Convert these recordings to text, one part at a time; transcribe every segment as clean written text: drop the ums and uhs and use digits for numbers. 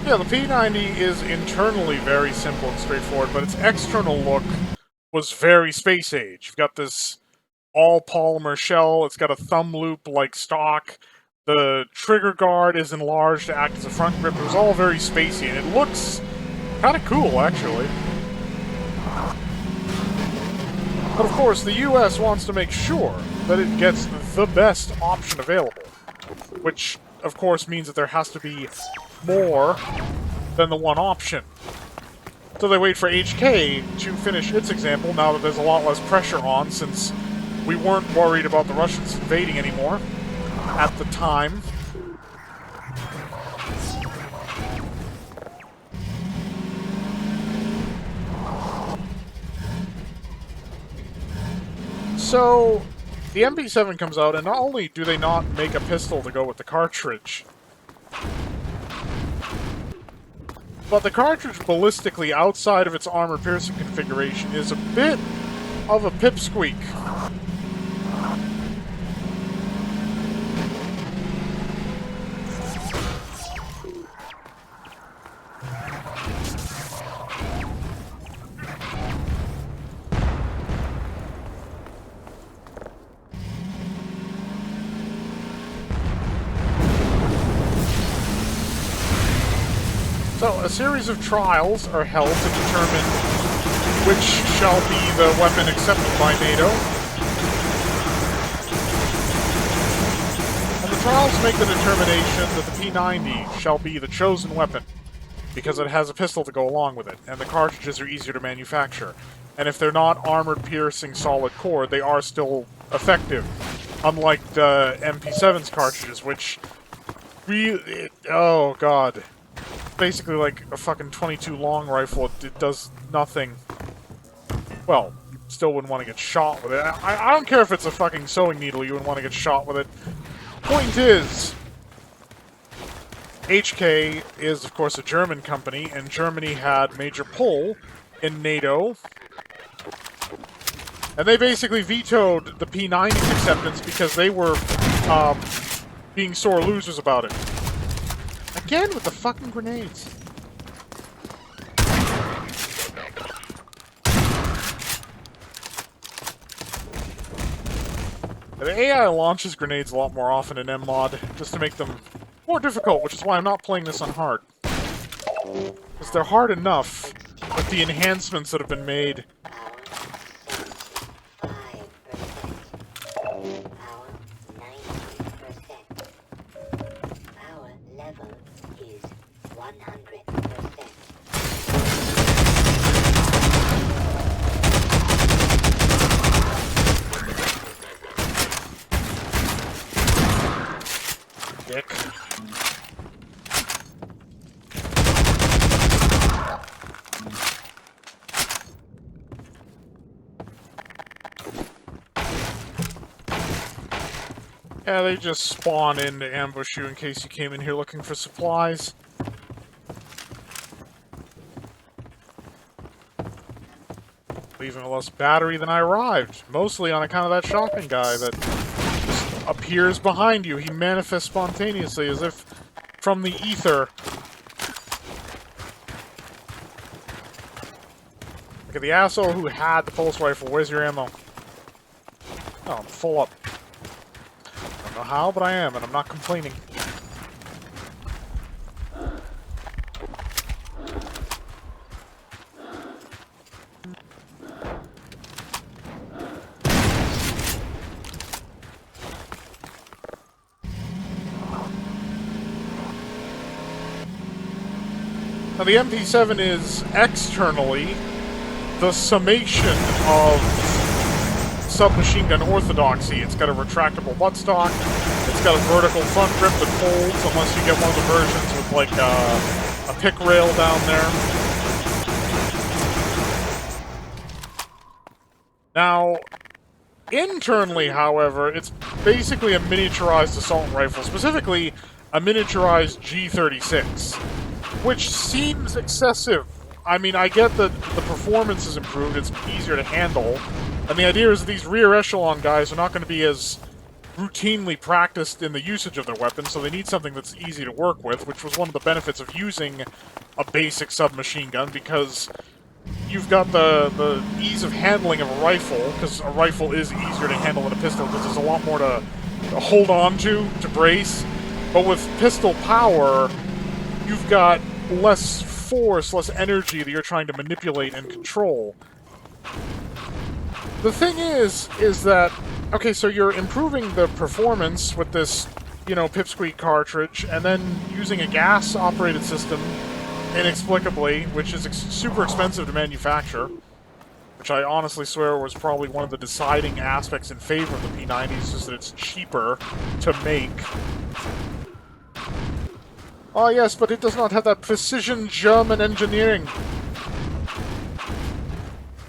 Yeah, the P90 is internally very simple and straightforward, but its external look was very space age. You've got this all-polymer shell, it's got a thumb loop like stock, the trigger guard is enlarged to act as a front grip. It was all very spacey, and it looks kind of cool, actually. But of course, the US wants to make sure that it gets the best option available, which, of course, means that there has to be more than the one option. So they wait for HK to finish its example now that there's a lot less pressure on, since we weren't worried about the Russians invading anymore at the time. So, the MP7 comes out, and not only do they not make a pistol to go with the cartridge, but the cartridge ballistically outside of its armor-piercing configuration is a bit of a pipsqueak. So, a series of trials are held to determine which shall be the weapon accepted by NATO. And the trials make the determination that the P90 shall be the chosen weapon, because it has a pistol to go along with it, and the cartridges are easier to manufacture. And if they're not armored-piercing solid core, they are still effective, unlike the MP7's cartridges, which really... oh god. Basically like a fucking 22 long rifle. It does nothing. Well, you still wouldn't want to get shot with it. I don't care if it's a fucking sewing needle, you wouldn't want to get shot with it. Point is, HK is, of course, a German company, and Germany had major pull in NATO. And they basically vetoed the P90's acceptance because they were being sore losers about it. Again with the fucking grenades. The AI launches grenades a lot more often in MMod, just to make them more difficult, which is why I'm not playing this on hard. Because they're hard enough with the enhancements that have been made. Dick. Yeah, they just spawn in to ambush you in case you came in here looking for supplies. Leaving a less battery than I arrived, mostly on account of that shotgun guy that just appears behind you. He manifests spontaneously as if from the ether. Look at the asshole who had the pulse rifle. Where's your ammo? Oh, I'm full up. I don't know how, but I am, and I'm not complaining. Now, the MP7 is externally the summation of submachine gun orthodoxy. It's got a retractable buttstock, it's got a vertical front grip that folds, unless you get one of the versions with, like, a pick rail down there. Now, internally, however, it's basically a miniaturized assault rifle, specifically a miniaturized G36. Which seems excessive. I mean, I get that the performance is improved, it's easier to handle, and the idea is that these rear echelon guys are not going to be as routinely practiced in the usage of their weapons, so they need something that's easy to work with, which was one of the benefits of using a basic submachine gun, because you've got the ease of handling of a rifle, because a rifle is easier to handle than a pistol, because there's a lot more to hold on to brace. But with pistol power, you've got less force, less energy that you're trying to manipulate and control. The thing is that, okay, so you're improving the performance with this, you know, pipsqueak cartridge, and then using a gas-operated system, inexplicably, which is super expensive to manufacture, which I honestly swear was probably one of the deciding aspects in favor of the P90s, is that it's cheaper to make. Oh yes, but it does not have that precision German engineering.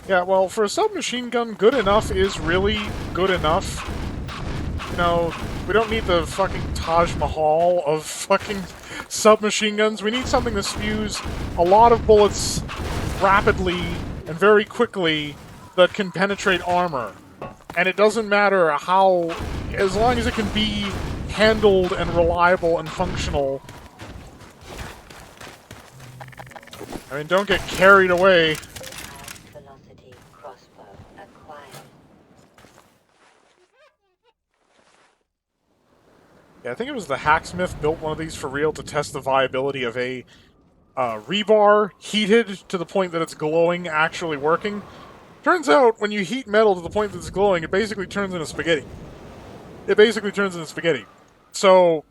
Yeah, well, for a submachine gun, good enough is really good enough. You know, we don't need the fucking Taj Mahal of fucking submachine guns. We need something that spews a lot of bullets rapidly and very quickly that can penetrate armor. And it doesn't matter how, as long as it can be handled and reliable and functional. I mean, don't get carried away. Yeah, I think it was the Hacksmith built one of these for real to test the viability of a rebar heated to the point that it's glowing actually working. Turns out, when you heat metal to the point that it's glowing, it basically turns into spaghetti. It basically turns into spaghetti. So,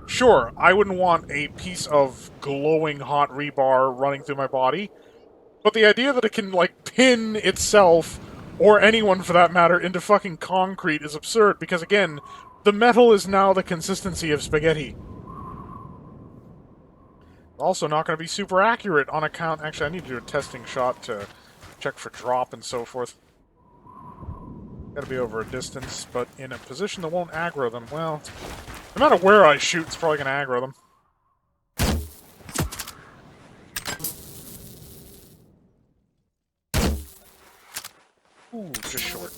sure, I wouldn't want a piece of glowing hot rebar running through my body, but the idea that it can, like, pin itself, or anyone for that matter, into fucking concrete is absurd, because again, the metal is now the consistency of spaghetti. Also not going to be super accurate on account... Actually, I need to do a testing shot to check for drop and so forth. Gotta be over a distance, but in a position that won't aggro them. Well, no matter where I shoot, it's probably going to aggro them. Ooh, just short.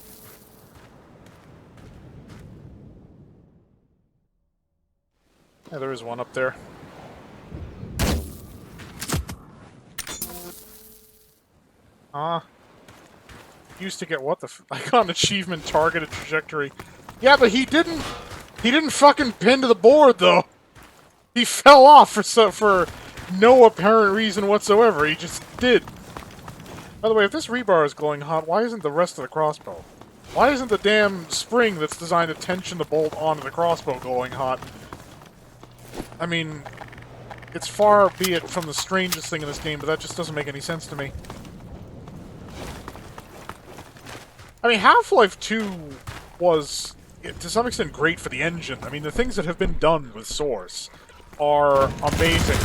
Yeah, there is one up there. Used to get what the I got an achievement targeted trajectory. Yeah, but he didn't fucking pin to the board though. He fell off for no apparent reason whatsoever. He just did. By the way, if this rebar is glowing hot, why isn't the rest of the crossbow? Why isn't the damn spring that's designed to tension the bolt onto the crossbow glowing hot? I mean, it's far be it from the strangest thing in this game, but that just doesn't make any sense to me. I mean, Half-Life 2 was, to some extent, great for the engine. I mean, the things that have been done with Source are amazing.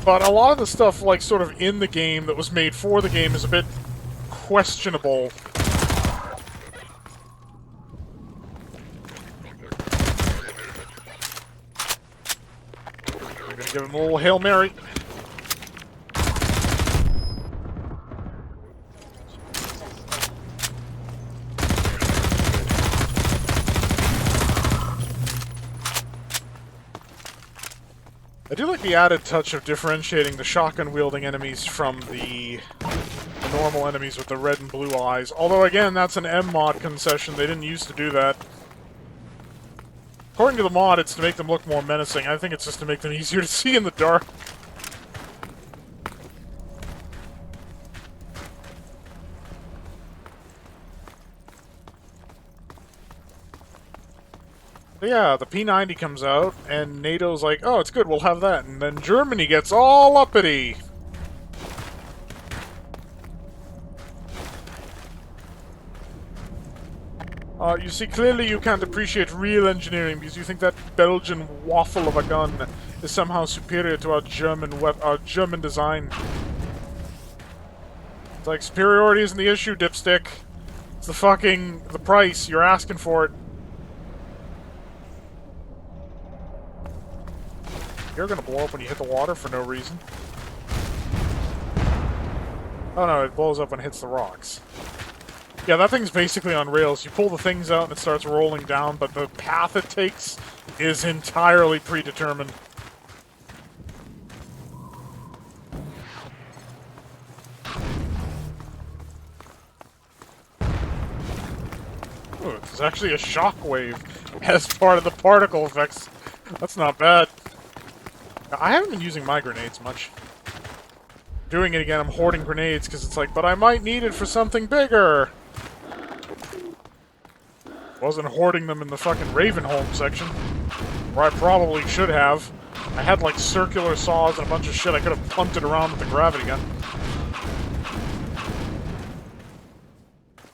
But a lot of the stuff, like, sort of in the game that was made for the game is a bit questionable. I'm gonna give him a little Hail Mary. I do like the added touch of differentiating the shotgun-wielding enemies from the normal enemies with the red and blue eyes. Although, again, that's an MMod concession. They didn't used to do that. According to the mod, it's to make them look more menacing. I think it's just to make them easier to see in the dark. But yeah, the P90 comes out, and NATO's like, oh, it's good, we'll have that. And then Germany gets all uppity. You see, clearly you can't appreciate real engineering because you think that Belgian waffle of a gun is somehow superior to our German design. It's like, superiority isn't the issue, dipstick. It's the price. You're asking for it. You're gonna blow up when you hit the water for no reason. Oh no, it blows up when it hits the rocks. Yeah, that thing's basically on rails. You pull the things out and it starts rolling down, but the path it takes is entirely predetermined. Ooh, there's actually a shockwave as part of the particle effects. That's not bad. I haven't been using my grenades much. Doing it again, I'm hoarding grenades because it's like, but I might need it for something bigger. Wasn't hoarding them in the fucking Ravenholm section, where I probably should have. I had like circular saws and a bunch of shit. I could have pumped it around with the gravity gun.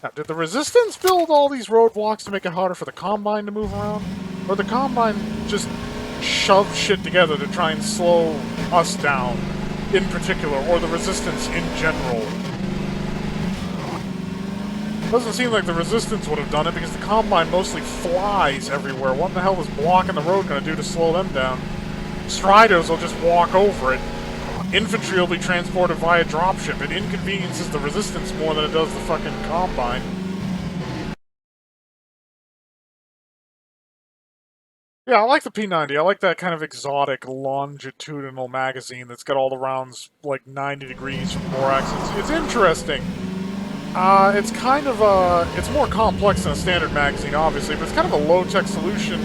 Now, did the Resistance build all these roadblocks to make it harder for the Combine to move around? Or the Combine just shove shit together to try and slow us down, in particular, or the Resistance in general? Doesn't seem like the Resistance would have done it, because the Combine mostly flies everywhere. What the hell is blocking the road going to do to slow them down? Striders will just walk over it. Infantry will be transported via dropship. It inconveniences the Resistance more than it does the fucking Combine. Yeah, I like the P90. I like that kind of exotic longitudinal magazine that's got all the rounds like 90 degrees from borax. It's interesting. It's kind of it's more complex than a standard magazine, obviously, but it's kind of a low-tech solution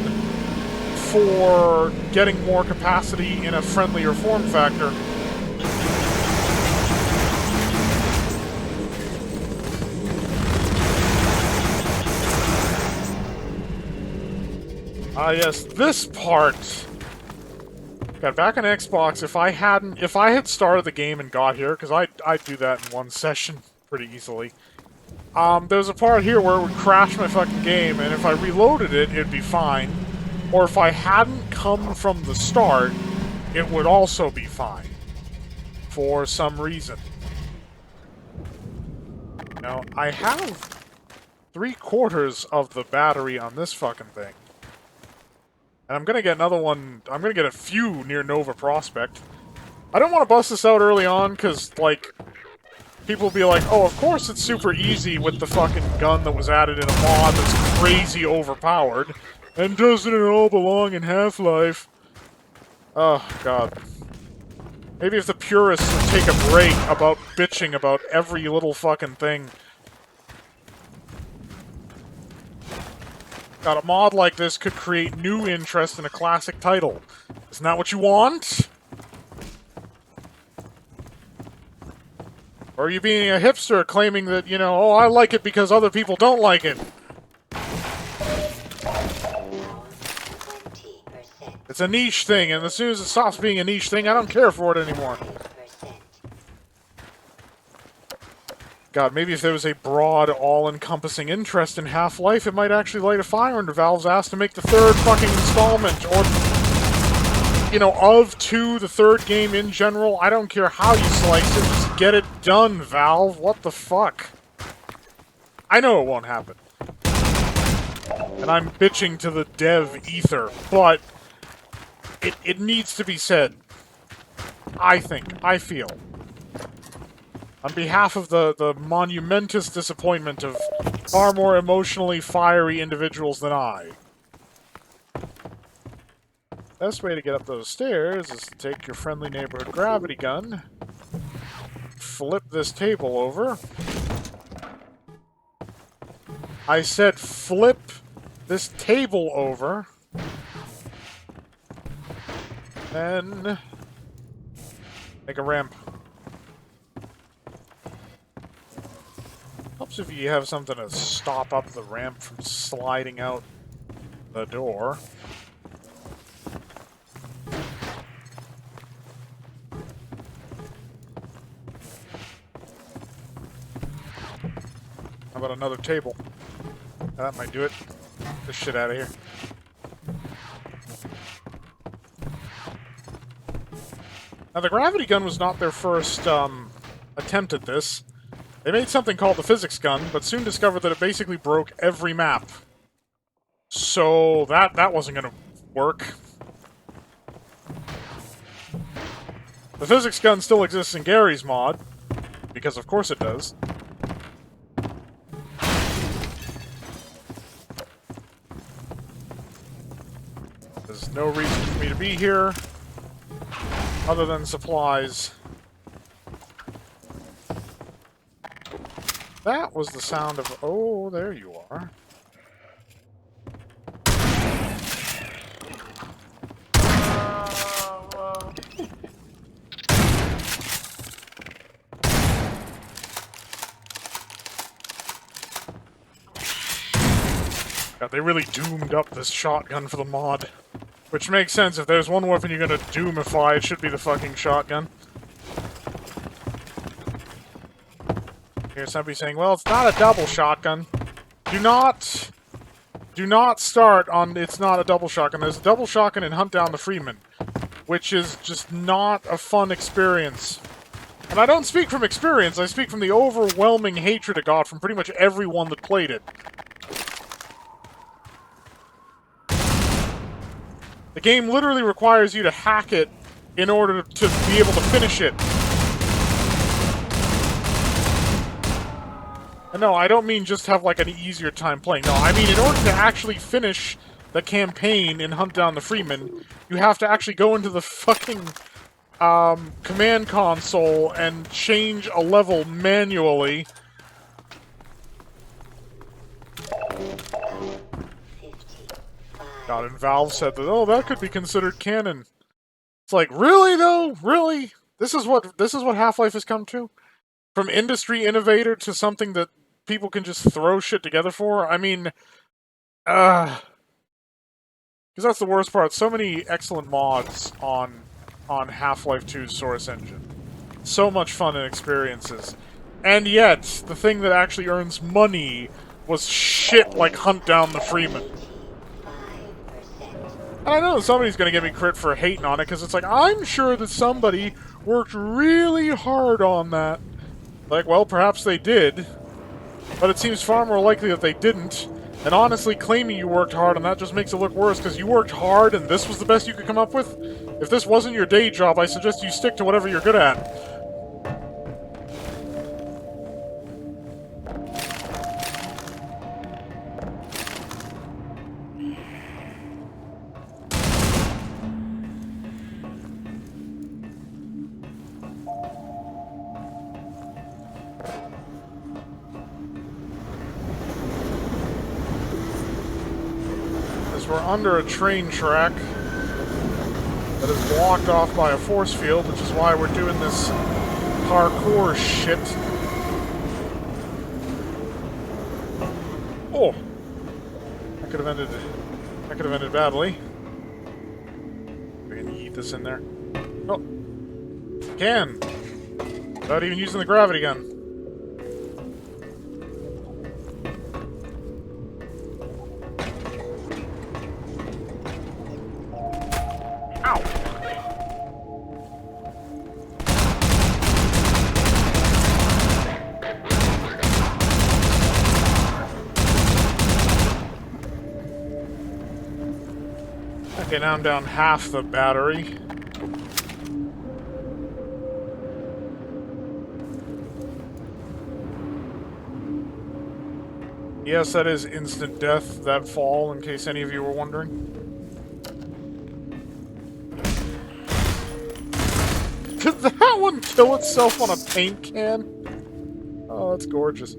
for getting more capacity in a friendlier form factor. Yes, this part. God, back on Xbox, if I had started the game and got here, because I'd do that in one session pretty easily. There's a part here where it would crash my fucking game, and if I reloaded it, it'd be fine. Or if I hadn't come from the start, it would also be fine. For some reason. Now, I have 3/4 of the battery on this fucking thing. And I'm gonna get another one, I'm gonna get a few near Nova Prospect. I don't want to bust this out early on, because, like, people will be like, oh, of course it's super easy with the fucking gun that was added in a mod that's crazy overpowered. And doesn't it all belong in Half-Life? Oh, God. Maybe if the purists would take a break about bitching about every little fucking thing. God, a mod like this could create new interest in a classic title. Isn't that what you want? Or are you being a hipster claiming that, you know, oh, I like it because other people don't like it? It's a niche thing, and as soon as it stops being a niche thing, I don't care for it anymore. God, maybe if there was a broad, all-encompassing interest in Half-Life, it might actually light a fire under Valve's ass to make the third fucking installment, or, you know, of to the third game in general. I don't care how you slice it, just get it done, Valve. What the fuck? I know it won't happen. And I'm bitching to the dev ether, but it needs to be said. I feel. On behalf of the monumentous disappointment of far more emotionally fiery individuals than I. Best way to get up those stairs is to take your friendly neighborhood gravity gun, flip this table over. I said flip this table over. Then make a ramp. Helps if you have something to stop up the ramp from sliding out the door. How about another table? That might do it. Get this shit out of here. Now, the gravity gun was not their first attempt at this. They made something called the physics gun, but soon discovered that it basically broke every map. So that wasn't going to work. The physics gun still exists in Gary's mod, because of course it does. There's no reason for me to be here other than supplies. That was the sound of... Oh, there you are. God, they really doomed up this shotgun for the mod. Which makes sense. If there's one weapon you're gonna doomify, it should be the fucking shotgun. Here's somebody saying, well, it's not a double shotgun. Do not start on it's not a double shotgun. There's a double shotgun in Hunt Down the Freeman, which is just not a fun experience. And I don't speak from experience, I speak from the overwhelming hatred it got from pretty much everyone that played it. The game literally requires you to hack it in order to be able to finish it. And no, I don't mean just have like an easier time playing. No, I mean in order to actually finish the campaign in Hunt Down the Freeman, you have to actually go into the fucking command console and change a level manually. God, and Valve said that, oh, that could be considered canon. It's like, really though? Really? This is what Half-Life has come to? From industry innovator to something that people can just throw shit together for? I mean, because that's the worst part. So many excellent mods on Half-Life 2's source engine. So much fun and experiences. And yet, the thing that actually earns money was shit like Hunt Down the Freeman. And I know somebody's gonna get me crit for hating on it, because it's like, I'm sure that somebody worked really hard on that. Like, well, perhaps they did, but it seems far more likely that they didn't. And honestly, claiming you worked hard on that just makes it look worse, because you worked hard and this was the best you could come up with? If this wasn't your day job, I suggest you stick to whatever you're good at. We're under a train track that is blocked off by a force field, which is why we're doing this parkour shit. Oh, that could have ended badly. We're gonna eat this in there. Oh, can without even using the gravity gun. Okay, now I'm down half the battery. Yes, that is instant death, that fall, in case any of you were wondering. Did that one kill itself on a paint can? Oh, that's gorgeous.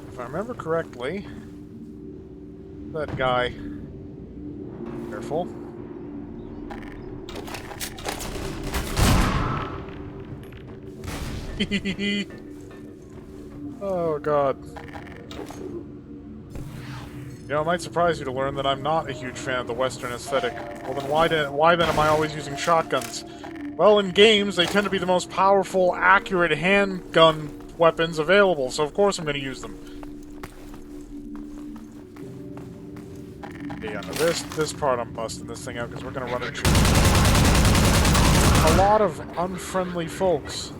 If I remember correctly, that guy. Careful. Oh god. You know, it might surprise you to learn that I'm not a huge fan of the Western aesthetic. Well then why then am I always using shotguns? Well, in games, they tend to be the most powerful, accurate handgun weapons available, so of course I'm gonna use them. Okay, yeah, no, this part I'm busting this thing out because we're gonna run into a lot of unfriendly folks.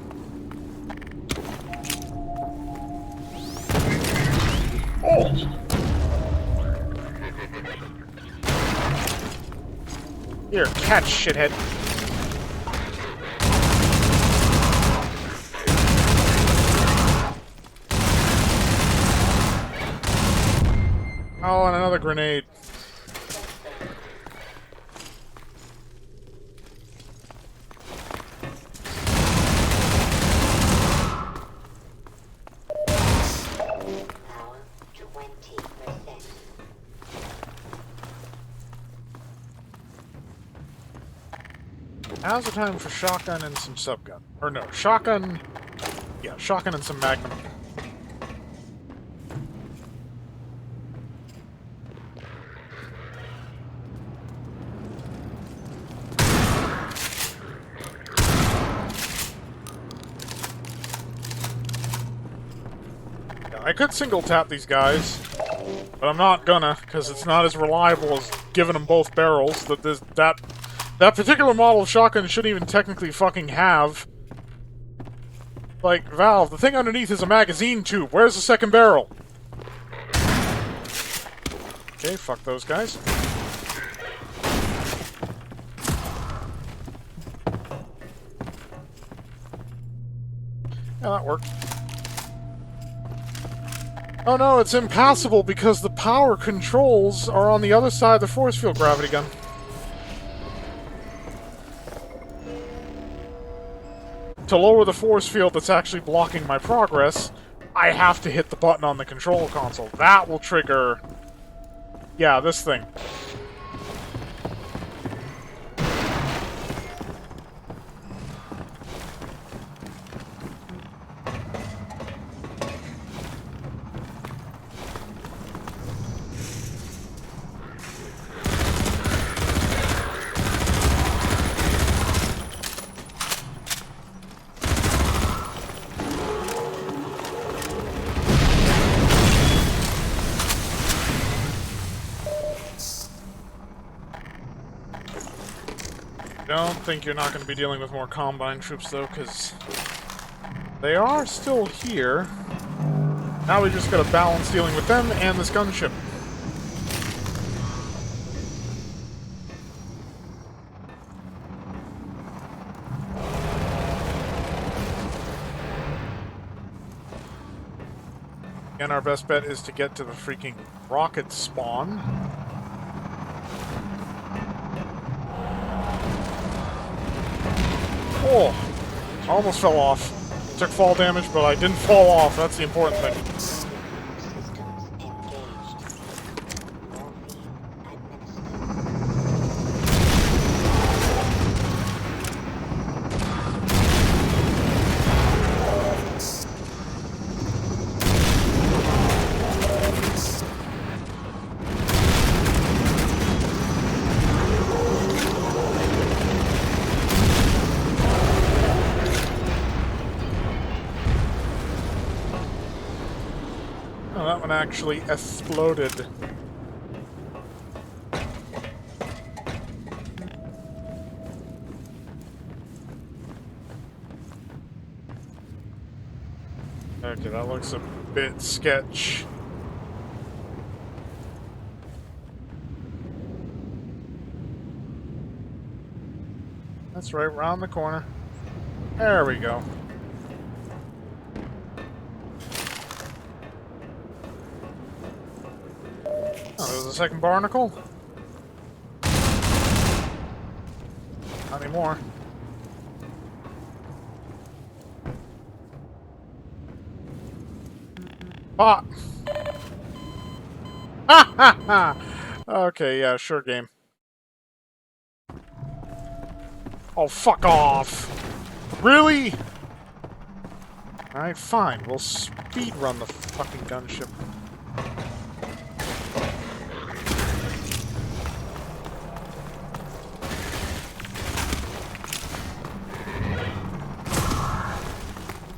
Oh! Here, catch, shithead. another grenade. Now's the time for shotgun and some subgun. Or no, shotgun... Yeah, shotgun and some magnum. Yeah, I could single tap these guys, but I'm not gonna, because it's not as reliable as giving them both barrels. That particular model of shotgun shouldn't even technically fucking have... Like, Valve, the thing underneath is a magazine tube. Where's the second barrel? Okay, fuck those guys. Yeah, that worked. Oh no, it's impassable because the power controls are on the other side of the force field gravity gun. To lower the force field that's actually blocking my progress, I have to hit the button on the control console. That will trigger... Yeah, this thing. Don't think you're not going to be dealing with more Combine troops, though, because they are still here. Now we just got to balance dealing with them and this gunship. And our best bet is to get to the freaking rocket spawn. Oh! I almost fell off. Took fall damage, but I didn't fall off. That's the important thing. Actually exploded. Okay, that looks a bit sketch. That's right, around the corner. There we go. Oh, there's a second barnacle? Not anymore. Ah! Ha ha ha! Okay, yeah, sure game. Oh, fuck off! Really? Alright, fine. We'll speed run the fucking gunship.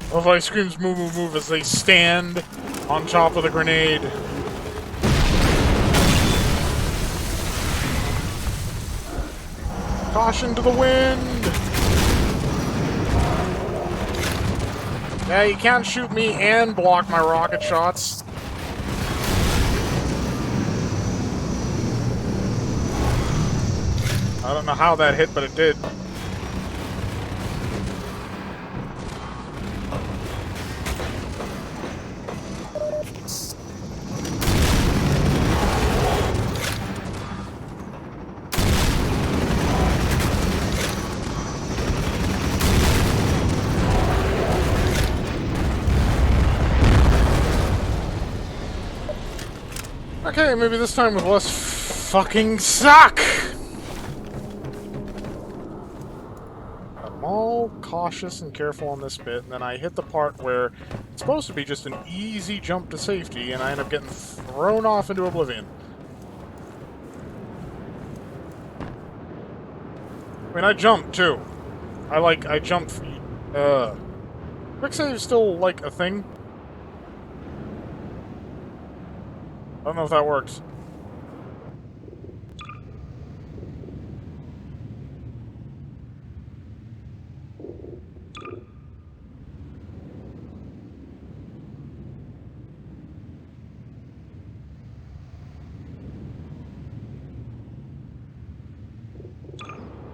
Oh, ice screams move, move, move as they stand on top of the grenade. Caution to the wind! Yeah, you can't shoot me and block my rocket shots. I don't know how that hit, but it did. Okay, maybe this time with less fucking suck! I'm all cautious and careful on this bit, and then I hit the part where it's supposed to be just an easy jump to safety, and I end up getting thrown off into oblivion. I mean, I jumped, too. I jumped... Quick save is still, like, a thing? I don't know if that works.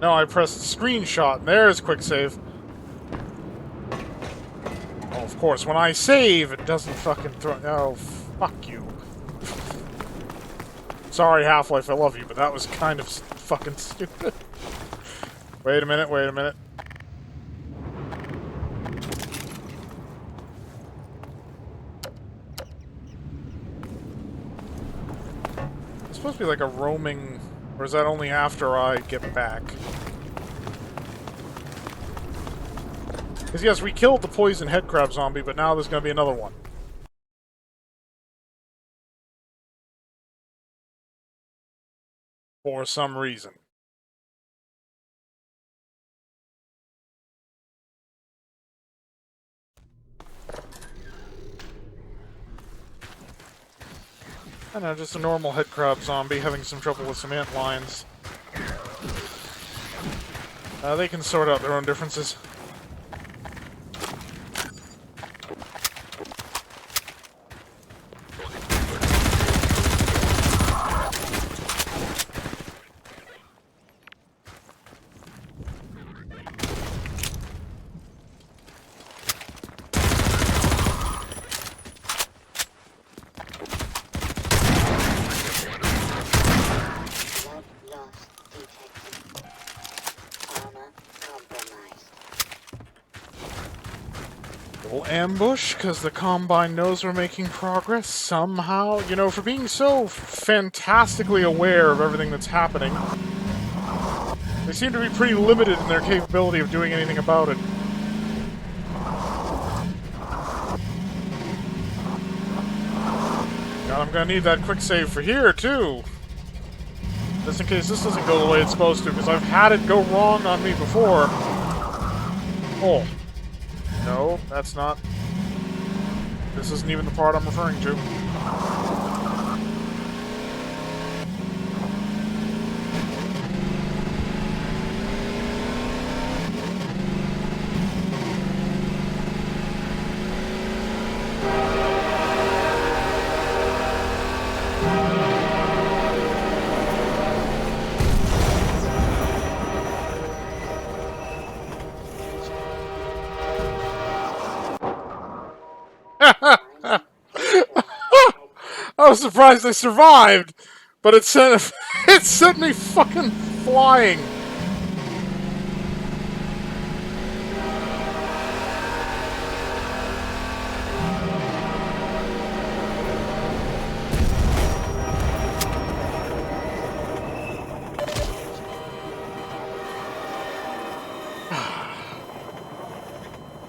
No, I pressed screenshot, and there's quick save. Oh, of course, when I save, it doesn't fucking throw... Oh, fuck you. Sorry, Half-Life, I love you, but that was kind of fucking stupid. Wait a minute, wait a minute. It's supposed to be like a roaming... Or is that only after I get back? Because yes, we killed the poison headcrab zombie, but now there's going to be another one. For some reason. I know, just a normal headcrab zombie having some trouble with some ant lions. They can sort out their own differences. Ambush, because the Combine knows we're making progress somehow. You know, for being so fantastically aware of everything that's happening, they seem to be pretty limited in their capability of doing anything about it. God, I'm gonna need that quick save for here, too. Just in case this doesn't go the way it's supposed to, because I've had it go wrong on me before. Oh. No, that's not... This isn't even the part I'm referring to. I was surprised I survived, but it sent it sent me fucking flying.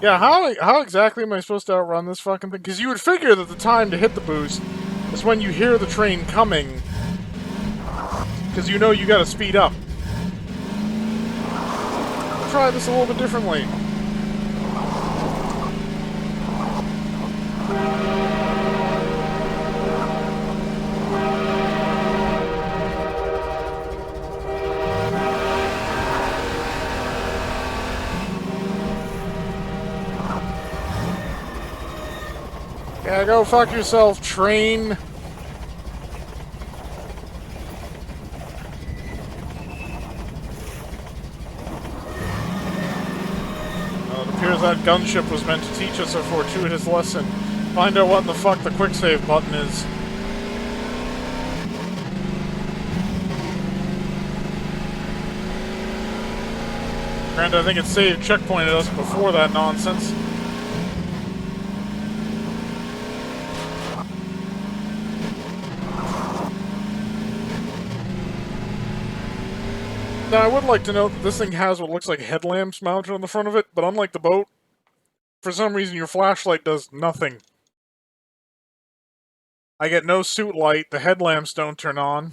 Yeah, how exactly am I supposed to outrun this fucking thing? Because you would figure that the time to hit the boost is when you hear the train coming, because you know you gotta speed up. I'll try this a little bit differently. Yeah, go fuck yourself, train. It appears that gunship was meant to teach us a fortuitous lesson. Find out what in the fuck the quick save button is. Granted, I think it saved checkpointed us before that nonsense. Now, I would like to note that this thing has what looks like headlamps mounted on the front of it, but unlike the boat, for some reason your flashlight does nothing. I get no suit light, the headlamps don't turn on.